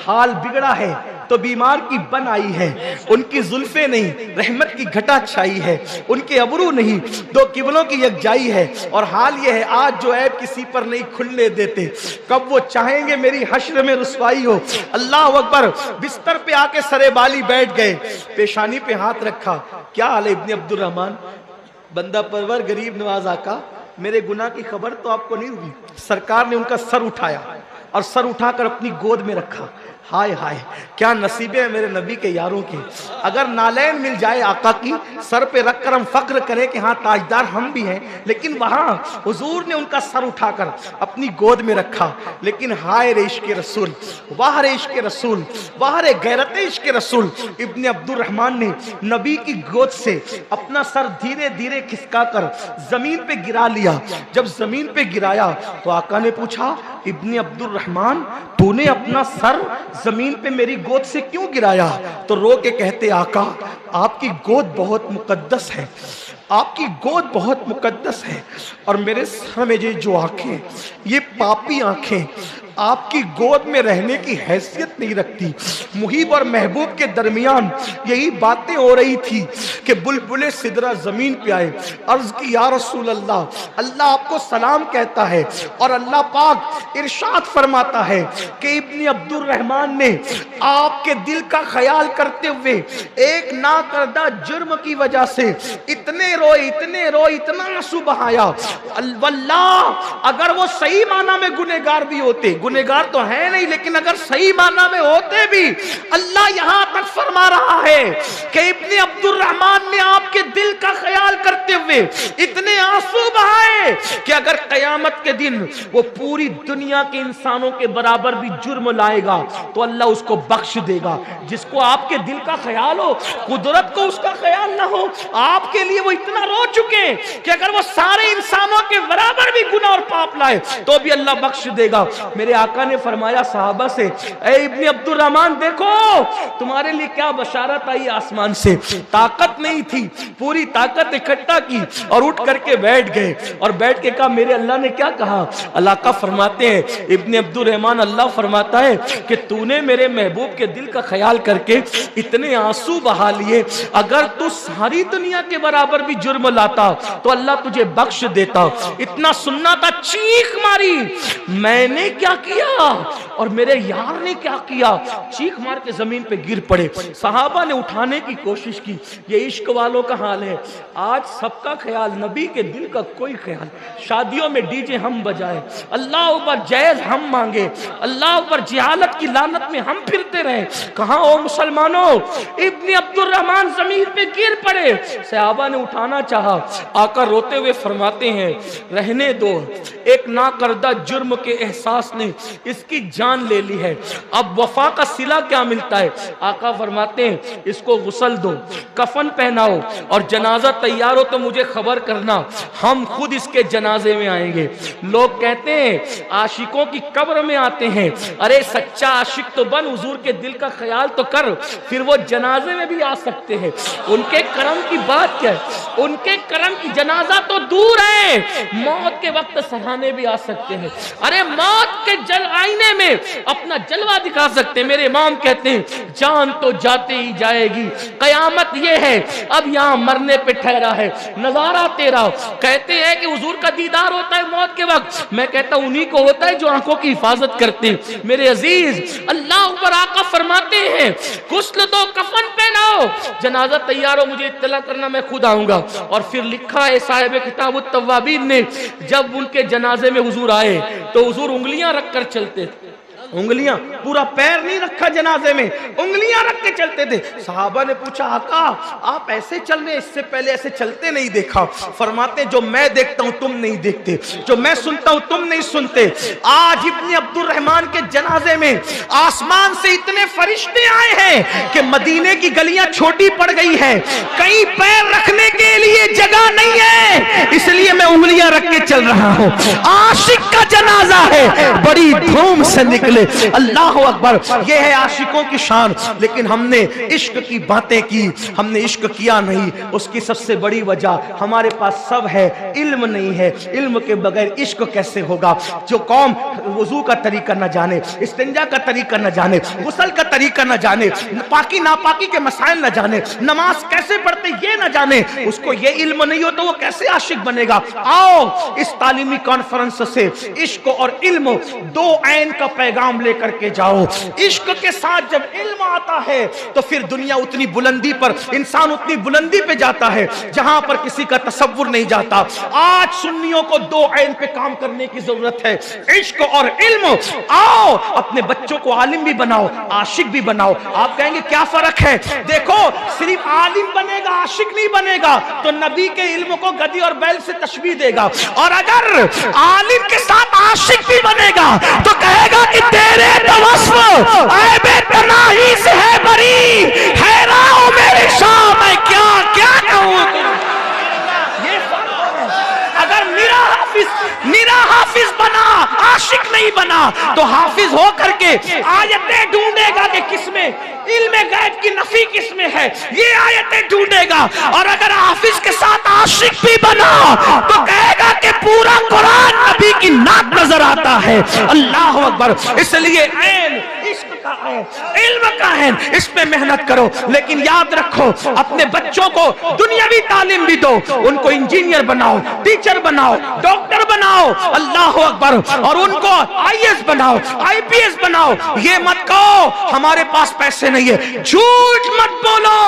حال بگڑا ہے تو بیمار کی بن آئی ہے، ان کی زلفیں نہیں رحمت کی گھٹا چھائی ہے، ان کے ابرو نہیں دو قبلوں کی یکجائی ہے، اور حال یہ ہے آج جو عیب کسی پر نہیں کھلنے دیتے، کب وہ چاہیں گے میری حشر میں رسوائی ہو۔ اللہ اکبر، بستر پہ آ کے سرے بالی بیٹھ گئے، پیشانی پہ ہاتھ رکھا، کیا حال ہے ابن عبد الرحمن؟ بندہ پرور غریب نواز آقا، میرے گناہ کی خبر تو آپ کو نہیں ہوئی؟ سرکار نے ان کا سر اٹھایا اور سر اٹھا کر اپنی گود میں رکھا۔ ہائے ہائے کیا نصیبیں ہیں میرے نبی کے یاروں کے، اگر نالین مل جائے آقا کی سر پہ رکھ کر ہم فخر کریں کہ ہاں تاجدار ہم بھی ہیں، لیکن وہاں حضور نے ان کا سر اٹھا کر اپنی گود میں رکھا۔ لیکن ہائے رے عشق رسول، واہ رے عشق رسول، واہ رے غیرت عشق رسول، ابن عبد الرحمن نے نبی کی گود سے اپنا سر دھیرے دھیرے کھسکا کر زمین پہ گرا لیا۔ جب زمین پہ گرایا تو آقا نے پوچھا ابن عبد الرحمن تو نے اپنا سر زمین پہ میری گود سے کیوں گرایا؟ تو رو کے کہتے آقا آپ کی گود بہت مقدس ہے، آپ کی گود بہت مقدس ہے، اور میرے سر میں جو آنکھیں یہ پاپی آنکھیں آپ کی گود میں رہنے کی حیثیت نہیں رکھتی۔ محب اور محبوب کے درمیان یہی باتیں ہو رہی تھی کہ بلبل سدرہ زمین پہ آئے، عرض کی یا رسول اللہ، اللہ آپ کو سلام کہتا ہے، اور اللہ پاک ارشاد فرماتا ہے کہ ابن عبد الرحمن نے آپ کے دل کا خیال کرتے ہوئے ایک ناکردہ جرم کی وجہ سے اتنے روئے اتنا آنسو بہایا۔ واللہ اگر وہ صحیح معنی میں گنہگار بھی ہوتے، گنہگار تو ہے نہیں لیکن اگر صحیح معنی میں ہوتے بھی، اللہ یہاں تک فرما رہا ہے کہ ابن عبد الرحمن نے آپ کے دل کا خیال کرتے ہوئے اتنے آنسو بہائے کہ اگر قیامت کے دن وہ پوری دنیا کے انسانوں کے برابر بھی جرم لائے گا تو اللہ اس کو بخش دے گا۔ جس کو آپ کے دل کا خیال ہو، قدرت کو اس کا خیال نہ ہو، آپ کے لیے وہ اتنا رو چکے کہ اگر وہ سارے انسانوں کے برابر بھی گناہ اور پاپ لائے تو بھی اللہ بخش دے گا۔ میرے آقا نے فرمایا صحابہ سے، اے ابن عبد الرحمن دیکھو تمہارے لیے کیا بشارت آئی آسمان سے۔ طاقت نہیں تھی، پوری طاقت اکٹھا کی اور اٹھ کر کے بیٹھ گئے، اور بیٹھ کے کہا میرے اللہ نے کیا کہا؟ اللہ کا فرماتے ہیں ابن عبد الرحمن، اللہ فرماتا ہے کہ تو نے میرے محبوب کے دل کا خیال کر کے اتنے آنسو بہا لیے، اگر تو ساری دنیا کے برابر بھی جرم لاتا تو اللہ تجھے بخش دیتا۔ اتنا سننا تھا، چیخ ماری میں نے کیا کیا اور میرے یار نے کیا کیا، چیخ مار کے زمین پہ گر پڑے۔ صحابہ نے اٹھانے کی کوشش کی۔ یہ عشق والوں کا حال ہے، آج سب کا خیال، نبی کے دل کا کوئی خیال۔ شادیوں میں ڈی جے ہم بجائے، اللہ اوپر جائز ہم مانگے، اللہ اوپر جہالت کی لعنت میں ہم پھرتے رہے۔ کہاں ہو مسلمانوں؟ ابن عبد الرحمن زمین پہ گر پڑے، صحابہ نے اٹھانا چاہا، آقا روتے ہوئے فرماتے ہیں رہنے دو، ایک ناکردہ جرم کے احساس نے اس کی جان لے لی ہے، اب وفا کا صلہ کیا ملتا ہے؟ آقا فرماتے ہیں اس کو غسل دو، کفن پہناؤ، اور جنازہ تیار ہو تو مجھے خبر کرنا، ہم خود اس کے جنازے میں آئیں گے۔ لوگ کہتے ہیں عاشقوں کی قبر میں آتے ہیں، ارے سچا عاشق تو بن، حضور کے دل کا خیال تو کر، پھر وہ جنازے میں بھی آ سکتے ہیں۔ ان کے کرم کی بات کیا ہے؟ ان کے کرم کی، جنازہ تو دور ہے، موت کے وقت سہانے بھی آ سکتے ہیں، ارے موت کے آئینے میں اپنا جلوہ دکھا سکتے ہیں۔ میرے امام کہتے ہیں جان تو جاتے ہی جائے گی، قیامت یہ ہے اب یہاں مرنے پہ ٹھہرا ہے نظارہ تیرا۔ کہتے ہیں کہ حضور کا دیدار ہوتا ہے موت کے وقت، میں کہتا ہوں انہی کو ہوتا ہے جو آنکھوں کی حفاظت کرتے ہیں۔ میرے عزیز اللہ اوپر آقا فرماتے ہیں غسل دو، کفن پہناؤ، جنازہ تیار ہو مجھے اطلاع کرنا، میں خود آؤں گا۔ اور پھر لکھا ہے صاحب کتاب التوابین نے، جب ان کے جنازے میں حضور آئے تو حضور انگلیاں رکھ کر چلتے تھے، انگلیاں، پورا پیر نہیں رکھا جنازے میں، انگلیاں رکھ کے چلتے تھے۔ صحابہ نے پوچھا آقا آپ ایسے چل رہے، اس سے پہلے ایسے چلتے نہیں دیکھا۔ فرماتے جو میں دیکھتا ہوں تم نہیں دیکھتے، جو میں سنتا ہوں تم نہیں سنتے۔ آج ابن عبد الرحمن کے جنازے میں آسمان سے اتنے فرشتے آئے ہیں کہ مدینے کی گلیاں چھوٹی پڑ گئی ہیں، کہیں پیر رکھنے کے لیے جگہ نہیں ہے، اس لیے میں انگلیاں رکھ کے چل رہا ہوں۔ عاشق کا جنازہ ہے، بڑی دھوم سے نکلے ملے. اللہ اکبر. یہ ہے عاشقوں کی شان. لیکن ہم نے عشق کی باتیں کی, ہم نے عشق کیا نہیں. اس کی سب سے بڑی وجہ ہمارے پاس سب ہے, علم نہیں ہے. علم کے بغیر عشق کیسے ہوگا؟ جو قوم وضو کا طریقہ نہ جانے, استنجا کا طریقہ نہ جانے, غسل کا طریقہ نہ جانے, پاکی ناپاکی کے مسائل نہ جانے, نماز کیسے پڑھتے یہ نہ جانے, اس کو یہ علم نہیں ہو تو وہ کیسے عاشق بنے گا؟ آؤ اس تعلیمی کانفرنس سے عشق اور علم دو عین کا پیغام لے کر کے جاؤ. عشق کے ساتھ جب علم آتا ہے تو پھر دنیا اتنی بلندی پر, انسان اتنی بلندی پہ جاتا ہے جہاں پر کسی کا تصور نہیں جاتا. آج سنیوں کو دو عین پہ کام کرنے کی ضرورت ہے, عشق اور علم. آؤ اپنے بچوں کو عالم بھی بناؤ, عاشق بھی بناؤ. آپ کہیں گے کیا فرق ہے؟ دیکھو, صرف عالم بنے گا عاشق نہیں بنے گا تو نبی کے علم کو گدی اور بیل سے تشبیہ دے گا. اور اگر عالم کے ساتھ عاشق بھی بنے گا تو کہے گا کہ تیرے توسف عیب تناہی سے ہے بری, حیران ہوں میری شاہ میں کیا کیا کہوں. یہ فرق ہے. اگر میرا حافظ بنا, عاشق نہیں بنا, تو حافظ ہو کر کے آیتیں ڈھونڈے گا کہ کس میں علم غیب کی نفی کس میں ہے, یہ آیتیں ڈھونڈے گا. اور اگر حافظ کے ساتھ عاشق بھی بنا تو کہے گا کہ پورا قرآن نبی کی نعت نظر آتا ہے. اللہ اکبر. اس لیے عین عشق کا عین, علم کا عین, اس پہ محنت کرو. لیکن یاد رکھو, اپنے بچوں کو دنیاوی تعلیم بھی دو, ان کو انجینئر بناؤ, ٹیچر بناؤ, ڈاکٹر بناؤ. اللہ اکبر. اور ان کو آئی ایس بناؤ, آئی پی ایس بناؤ. یہ مت کہو ہمارے پاس پیسے نہیں ہے. جھوٹ مت بولو.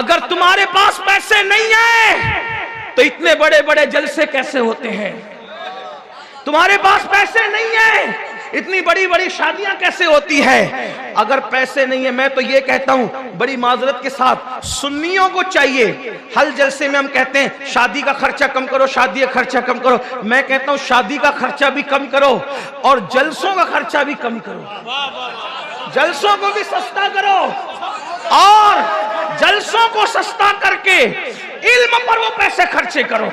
اگر تمہارے پاس پیسے نہیں ہیں تو اتنے بڑے بڑے جلسے کیسے ہوتے ہیں؟ تمہارے پاس پیسے نہیں ہیں, اتنی بڑی بڑی شادیاں کیسے ہوتی ہے؟ اگر پیسے نہیں ہیں, میں تو یہ کہتا ہوں بڑی معذرت کے ساتھ, سنیوں کو چاہیے. ہر جلسے میں ہم کہتے ہیں شادی کا خرچہ کم کرو, شادی کا خرچہ کم کرو. میں کہتا ہوں شادی کا خرچہ بھی کم کرو اور جلسوں کا خرچہ بھی کم کرو. جلسوں کو بھی سستا کرو اور جلسوں کو سستا کر کے علم پر وہ پیسے خرچے کرو.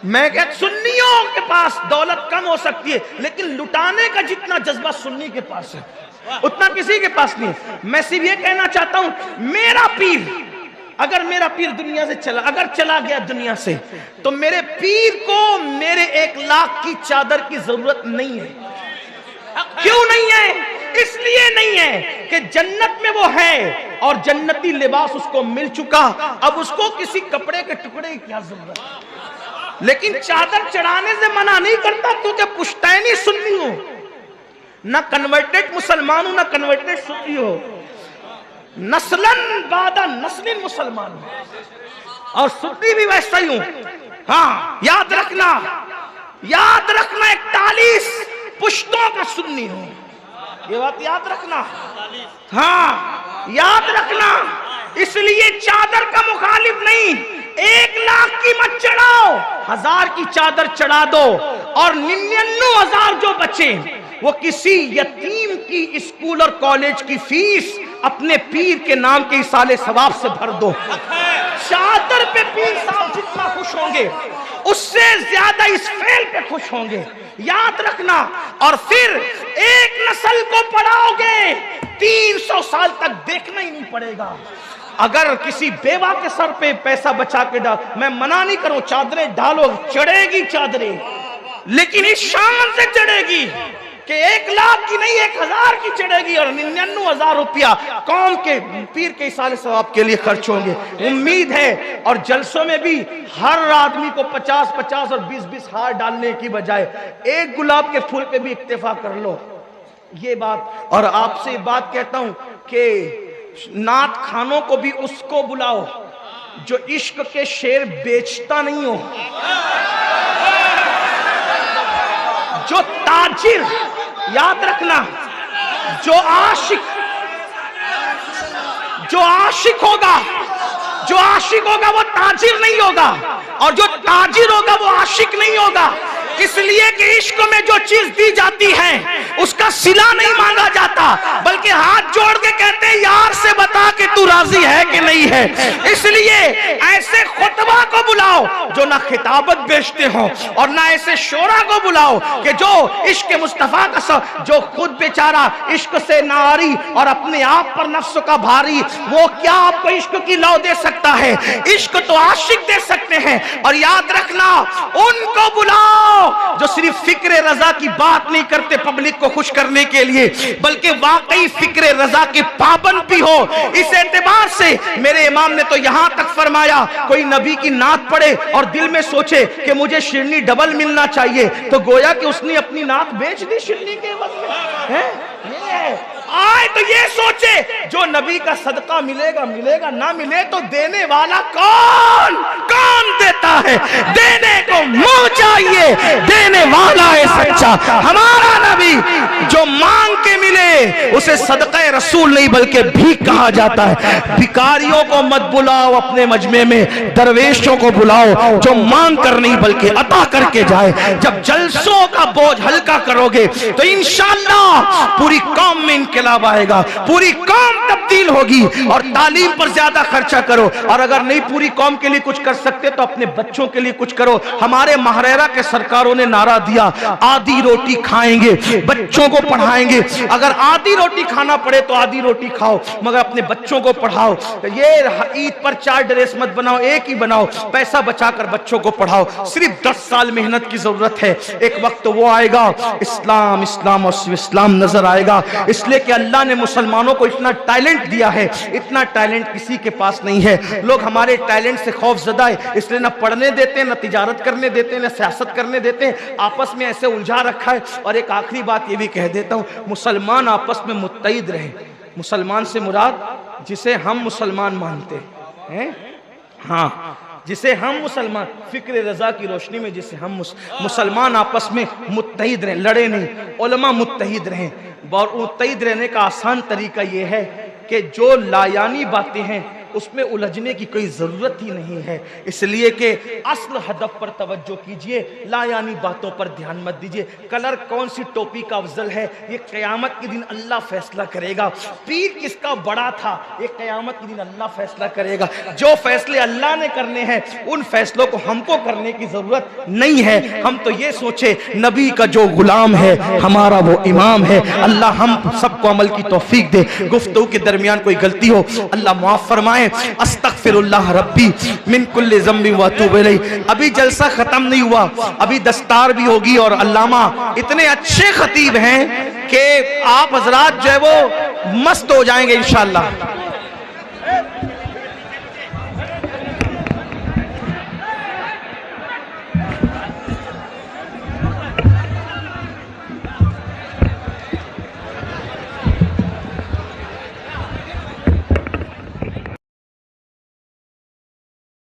میں کہتا سنیوں کے پاس دولت کم ہو سکتی ہے لیکن لٹانے کا جتنا جذبہ سنی کے پاس ہے اتنا کسی کے پاس نہیں. میں صرف یہ کہنا چاہتا ہوں, میرا پیر, اگر میرا پیر دنیا سے چلا گیا دنیا سے, تو میرے پیر کو میرے 1 لاکھ کی چادر کی ضرورت نہیں ہے. کیوں نہیں ہے؟ اس لیے نہیں ہے کہ جنت میں وہ ہے اور جنتی لباس اس کو مل چکا, اب اس کو کسی کپڑے کے ٹکڑے کی کیا ضرورت. لیکن چادر چڑھانے سے منع نہیں کرتا کیونکہ پشتینی سنی ہو, نہ کنورٹڈ مسلمان ہو نہ کنورٹڈ سنی ہو, نسلن بعد نسل مسلمان ہو, اور سنی بھی ویسا ہی ہوں. ہاں یاد رکھنا 41 پشتوں کا سنی ہوں, یہ بات یاد رکھنا. ہاں یاد رکھنا. اس لیے چادر کا مخالف نہیں, 1 لاکھ کی مت چڑھاؤ, 1000 کی چادر چڑھا دو اور 99,000 جو بچے وہ کسی یتیم کی اسکول اور کالج کی فیس اپنے پیر کے نام کے ایصال ثواب سے بھر دو. چادر پہ پیر صاحب جتنا خوش ہوں گے اس سے زیادہ اس فعل پہ خوش ہوں گے. یاد رکھنا. اور پھر ایک نسل کو پڑھاؤ گے 300 سال تک دیکھنا ہی نہیں پڑے گا. اگر کسی بیوہ کے سر پہ پیسہ بچا کے ڈال, میں منع نہیں کروں, چادریں ڈالو, چڑھے گی چادریں, لیکن اس شان سے چڑھے گی کہ 1 لاکھ کی نہیں 1000 کی چڑھے گی اور 99,000 روپیہ قوم کے پیر کے ایصال ثواب کے لیے خرچ ہوں گے. امید ہے. اور جلسوں میں بھی ہر آدمی کو 50 اور 20 ہار ڈالنے کی بجائے 1 گلاب کے پھول پہ بھی اکتفا کر لو. یہ بات. اور آپ سے بات کہتا ہوں کہ نعت خانوں کو بھی اس کو بلاؤ جو عشق کے شعر بیچتا نہیں ہو, جو تاجر. یاد رکھنا, جو عاشق ہوگا وہ تاجر نہیں ہوگا, اور جو تاجر ہوگا وہ عاشق نہیں ہوگا. اس لیے کہ عشق میں جو چیز دی جاتی ہے اس کا صلہ نہیں مانگا جاتا بلکہ ہاتھ ہاتھ جوڑ کے کہتے ہیں یار سے بتا کہ تو راضی ہے کہ نہیں ہے. اس لیے ایسے خطبہ کو بلاؤ جو نہ خطابت بیچتے ہوں اور نہ ایسے شورا کو بلاؤ کہ جو عشق مصطفیٰ کا جو خود بیچارہ عشق سے ناری اور اپنے آپ پر نفس کا بھاری، وہ کیا آپ کو عشق کی لو دے سکتا ہے؟ عشق تو عاشق دے سکتے ہیں. اور یاد رکھنا ان کو بلاؤ جو صرف فکر رضا کی بات نہیں کرتے پبلک کو خوش کرنے کے لیے، بلکہ واقعی فکر رضا کے پابند بھی ہو. اس اعتبار سے میرے امام نے تو یہاں تک فرمایا کوئی نبی کی نعت پڑھے اور دل میں سوچے کہ مجھے شیرنی ڈبل ملنا چاہیے تو گویا کہ اس نے اپنی نعت بیچ دی شیرنی کے عوض میں. آئے تو یہ سوچے جو نبی کا صدقہ ملے گا ملے گا، نہ ملے تو دینے والا کون دیتا ہے؟ دینے کو منہ چاہیے، دینے والا ہے سچا ہمارا نبی. جو مانگ کے ملے اسے صدقہ رسول نہیں بلکہ بھیک کہا جاتا ہے. بھکاریوں کو مت بلاؤ اپنے مجمع میں، درویشوں کو بلاؤ جو مانگ کر نہیں بلکہ عطا کر کے جائے. جب جلسوں کا بوجھ ہلکا کرو گے تو انشاءاللہ پوری قوم میں انقلاب آئے گا، پوری قوم تبدیل ہوگی. اور تعلیم پر زیادہ خرچہ کرو، اور اگر نہیں پوری قوم کے لیے کچھ کر سکتے تو اپنے بچوں کے لیے کچھ کرو. ہمارے ماہریرا کے سرکاروں نے نعرہ دیا آدھی روٹی کھائیں گے، بچوں کو پڑھائیں گے. اگر آدھی روٹی کھانا پڑے تو آدھی روٹی کھاؤ مگر اپنے بچوں کو پڑھاؤ. یہ عید پر 4 ڈریس مت بناؤ، ایک ہی بناؤ. پیسہ بچا کر بچوں کو پڑھاؤ. صرف 10 سال محنت کی ضرورت ہے. ایک وقت وہ آئے گا اسلام اسلام اور اسلام نظر آئے گا. اس لیے کہ اللہ نے مسلمانوں کو اتنا ٹیلنٹ دیا ہے، اتنا ٹیلنٹ کسی کے پاس نہیں ہے. لوگ ہمارے ٹیلنٹ سے خوف زدہ ہے، اس لیے نہ پڑھنے دیتے ہیں، نہ تجارت کرنے دیتے ہیں، نہ سیاست کرنے دیتے ہیں. آپس میں ایسے الجھا رکھا ہے. اور ایک آخری بات یہ بھی کہہ دیتا ہوں، مسلمان آپس میں متحد رہیں. مسلمان سے مراد جسے ہم مسلمان مانتے ہیں، ہاں جسے ہم مسلمان فکر رضا کی روشنی میں جسے ہم مسلمان آپس میں متحد رہیں، لڑے نہیں. علماء متحد رہیں. اور متحد رہنے کا آسان طریقہ یہ ہے کہ جو لایانی باتیں ہیں اس میں الجھنے کی کوئی ضرورت ہی نہیں ہے. اس لیے کہ اصل ہدف پر توجہ کیجئے، لا یعنی باتوں پر دھیان مت دیجئے. کلر کون سی ٹوپی کا افضل ہے یہ قیامت کے دن اللہ فیصلہ کرے گا. پیر کس کا بڑا تھا یہ قیامت کے دن اللہ فیصلہ کرے گا. جو فیصلے اللہ نے کرنے ہیں ان فیصلوں کو ہم کو کرنے کی ضرورت نہیں ہے. ہم تو یہ سوچے نبی کا جو غلام ہے ہمارا وہ امام ہے. اللہ ہم سب کو عمل کی توفیق دے. گفتگو کے درمیان کوئی غلطی ہو اللہ معاف فرمائے. استغفر اللہ ربی من کل ذنب واتوب الیہ. ابھی جلسہ ختم نہیں ہوا، ابھی دستار بھی ہوگی. اور علامہ اتنے اچھے خطیب ہیں کہ آپ حضرات جو ہے وہ مست ہو جائیں گے انشاءاللہ.